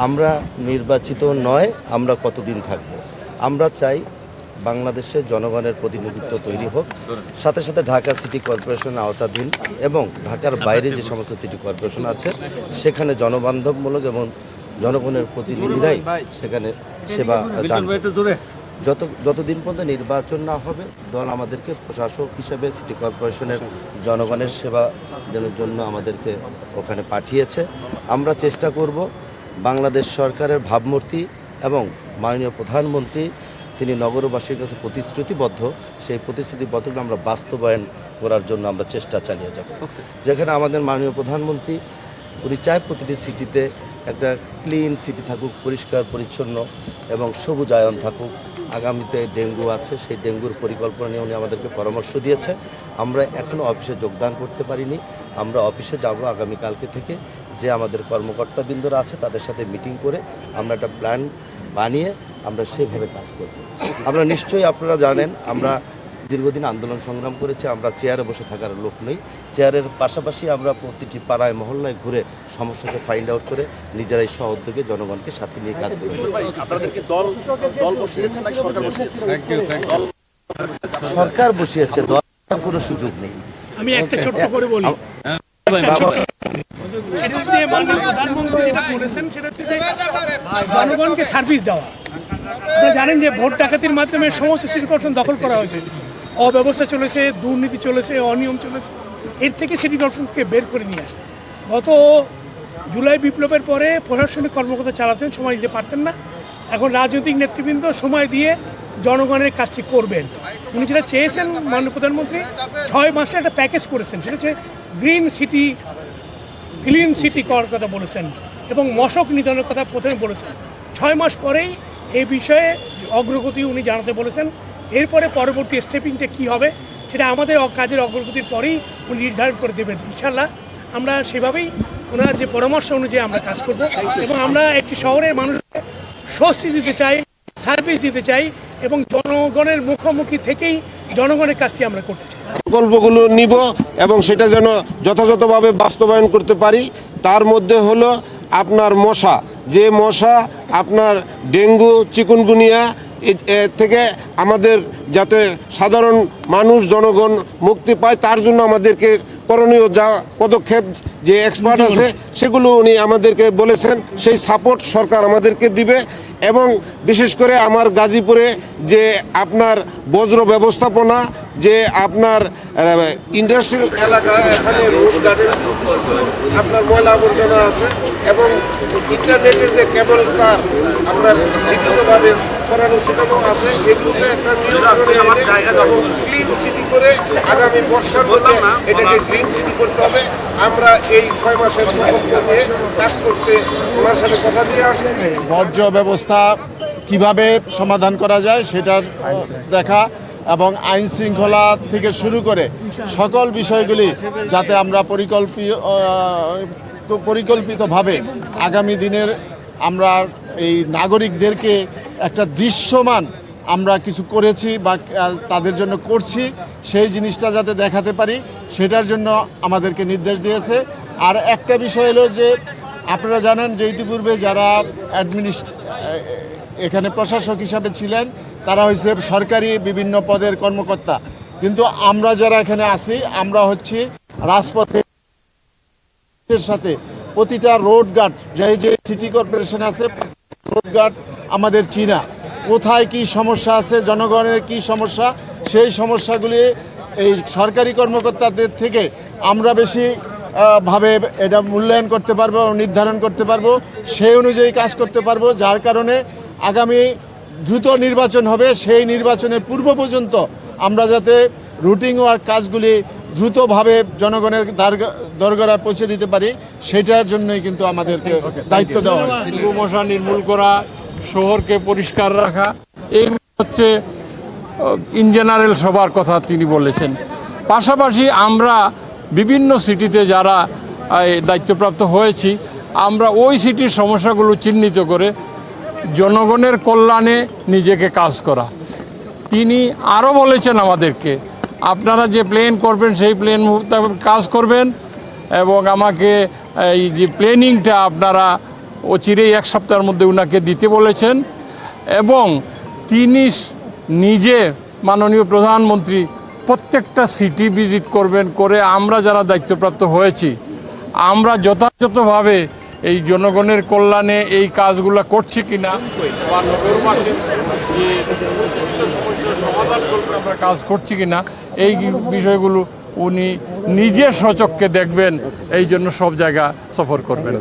আমরা নির্বাচিত নয়, আমরা কতদিন থাকব। আমরা চাই বাংলাদেশের জনগণের প্রতিনিধিত্ব তৈরি হোক, সাথে সাথে ঢাকা সিটি কর্পোরেশনের আওতাধীন এবং ঢাকার বাইরে যে সমস্ত সিটি কর্পোরেশন আছে সেখানে জনবান্ধবমূলক এবং জনগণের প্রতিনিধিরাই সেখানে সেবা দান। যতদিন পর্যন্ত নির্বাচন না হবে দল আমাদেরকে প্রশাসক হিসেবে সিটি কর্পোরেশনের জনগণের সেবা দেওয়ার জন্য আমাদেরকে ওখানে পাঠিয়েছে। আমরা চেষ্টা করব বাংলাদেশ সরকারের ভাবমূর্তি এবং মাননীয় প্রধানমন্ত্রী তিনি নগরবাসীর কাছে প্রতিশ্রুতিবদ্ধ, সেই প্রতিশ্রুতিবদ্ধগুলো আমরা বাস্তবায়ন করার জন্য আমরা চেষ্টা চালিয়ে যাব। যেখানে আমাদের মাননীয় প্রধানমন্ত্রী উনি চায় প্রতিটি সিটিতে একটা ক্লিন সিটি থাকুক, পরিষ্কার পরিচ্ছন্ন এবং সবুজায়ন থাকুক। আগামীতে ডেঙ্গু আছে, সেই ডেঙ্গুর পরিকল্পনা নিয়ে উনি আমাদেরকে পরামর্শ দিয়েছে। আমরা এখনও অফিসে যোগদান করতে পারিনি, আমরা অফিসে যাব আগামীকালকে থেকে। যে আমাদের কর্মকর্তাবৃন্দরা আছে তাদের সাথে মিটিং করে আমরা একটা প্ল্যান বানিয়ে আমরা সেভাবে কাজ করব। আমরা নিশ্চয়ই আপনারা জানেন আমরা দীর্ঘদিন আন্দোলন সংগ্রাম করেছি, আমরা চেয়ারে বসে থাকার লোক নেই। চেয়ারের পাশাপাশি আমরা প্রতিটি পাড়ায় মহল্লায় ঘুরে সমস্যাকে ফাইন্ড আউট করে নিজেরাই সহযোগে জনগণকে সাথে নিয়ে কাজ করি। সরকার বসিয়েছে, দল কোনো সুযোগ নেই। আমি একটা ছোট্ট করে বলি, প্রধানমন্ত্রী যেটা করেছেন সেটা হচ্ছে জনগণকে সার্ভিস দেওয়া। আপনারা জানেন যে ভোট ডাকাতির মাধ্যমে সমস্ত সিটি কর্পোরেশন দখল করা হয়েছে, অব্যবস্থা চলেছে, দুর্নীতি চলেছে, অনিয়ম চলেছে। এর থেকে সিটি কর্পোরেশনকে বের করে নিয়ে আসে। গত জুলাই বিপ্লবের পরে প্রশাসনিক কর্মকর্তা চালাতেন, সময় দিতে পারতেন না। এখন রাজনৈতিক নেতৃবৃন্দ সময় দিয়ে জনগণের কাজটি করবেন। উনি যেটা চেয়েছেন মাননীয় প্রধানমন্ত্রী 6 মাসে একটা প্যাকেজ করেছেন, সেটা হচ্ছে ক্লিন সিটি করার কথা বলেছেন এবং মশক নিধনের কথা প্রথমে বলেছেন। 6 মাস পরেই এই বিষয়ে অগ্রগতি উনি জানাতে বলেছেন। এরপরে পরবর্তী স্টেপিংটা কী হবে সেটা আমাদের কাজের অগ্রগতির পরেই উনি নির্ধারণ করে দেবেন। ইনশাল্লাহ আমরা সেভাবেই ওনার যে পরামর্শ অনুযায়ী আমরা কাজ করব এবং আমরা একটি শহরের মানুষকে স্বস্তি দিতে চাই, সার্ভিস দিতে চাই এবং জনগণের মুখোমুখি থেকেই জনগণের কাজটি আমরা করতে চাই। প্রকল্পগুলো নিব এবং সেটা যেন যথাযথভাবে বাস্তবায়ন করতে পারি। তার মধ্যে হলো আপনার মশা, যে মশা আপনার ডেঙ্গু, চিকুনগুনিয়া থেকে আমাদের যাতে সাধারণ মানুষ জনগণ মুক্তি পায় তার জন্য আমাদেরকে করণীয় যা পদক্ষেপ যে এক্সপার্ট আছে সেগুলো উনি আমাদেরকে বলেছেন, সেই সাপোর্ট সরকার আমাদেরকে দিবে। এবং বিশেষ করে আমার গাজীপুরে যে আপনার বজ্র ব্যবস্থাপনা, যে আপনার ইন্ডাস্ট্রিয়াল এলাকা, এখানে রোড গার্ডেন আপনার ময়লা আবর্জনা আছে এবং ইন্টারনেটের যে কেবল তার আপনার বিভিন্নভাবে ছড়ানো ছিটানো আছে, এগুলোতে একটা ক্লিন সিটি করে আগামী বর্ষার মধ্যে এটাকে গ্রিন সিটি করতে হবে। আমরা এই 6 মাসের নিয়ে কাজ করতে ওনার সাথে কথা দিয়ে আসছি। বর্জ্য ব্যবস্থা কিভাবে সমাধান করা যায় সেটার দেখা এবং আইন শৃঙ্খলা থেকে শুরু করে সকল বিষয়গুলি যাতে আমরা পরিকল্পিতভাবে আগামী দিনের আমরা এই নাগরিকদেরকে একটা দৃশ্যমান আমরা কিছু করেছি বা তাদের জন্য করছি সেই জিনিসটা যাতে দেখাতে পারি সেটার জন্য আমাদেরকে নির্দেশ দিয়েছে। আর একটা বিষয় হলো যে আপনারা জানেন যে ইতিপূর্বে যারা এখানে প্রশাসক হিসাবে ছিলেন তারা হচ্ছে সরকারি বিভিন্ন পদের কর্মকর্তা, কিন্তু আমরা যারা এখানে আছি আমরা হচ্ছি রাজপথের সাথে প্রতিটা রোড গার্ড, যে সিটি কর্পোরেশন আছে রোড গার্ড আমাদের চিনা, কোথায় কি সমস্যা আছে, জনগণের কি সমস্যা, সেই সমস্যাগুলি এই সরকারি কর্মকর্তাদের থেকে আমরা বেশি ভাবে এটা মূল্যায়ন করতে পারবো, নির্ধারণ করতে পারবো, সেই অনুযায়ী কাজ করতে পারবো। যার কারণে আগামী দ্রুত নির্বাচন হবে, সেই নির্বাচনের পূর্ব পর্যন্ত আমরা যাতে রুটিন ওয়ার্ক কাজগুলি দ্রুতভাবে জনগণের দরগড়ায় পৌঁছে দিতে পারি সেটার জন্যই কিন্তু আমাদেরকে দায়িত্ব দেওয়া হয়। ডেঙ্গু মশা নির্মূল করা, শহরকে পরিষ্কার রাখা, এইগুলো হচ্ছে ইন জেনারেল সবার কথা তিনি বলেছেন। পাশাপাশি আমরা বিভিন্ন সিটিতে যারা দায়িত্বপ্রাপ্ত হয়েছি আমরা ওই সিটির সমস্যাগুলো চিহ্নিত করে জনগণের কল্যাণে নিজেকে কাজ করা। তিনি আরও বলেছেন আমাদেরকে আপনারা যে প্ল্যান করবেন সেই প্ল্যান মোতাবেক কাজ করবেন এবং আমাকে এই যে প্ল্যানিংটা আপনারা অচিরেই 1 সপ্তাহের মধ্যে উনাকে দিতে বলেছেন এবং তিনি নিজে মাননীয় প্রধানমন্ত্রী প্রত্যেকটা সিটি ভিজিট করবেন, করে আমরা যারা দায়িত্বপ্রাপ্ত হয়েছি আমরা যথাযথভাবে এই জনগণের কল্যাণে এই কাজগুলো করছি কিনা বা নগরবাসীর যে সমস্যার সমাধান করতে আমরা কাজ করছি কিনা এই বিষয়গুলো উনি নিজে স্বচক্ষে দেখবেন, এই জন্য সব জায়গা সফর করবেন।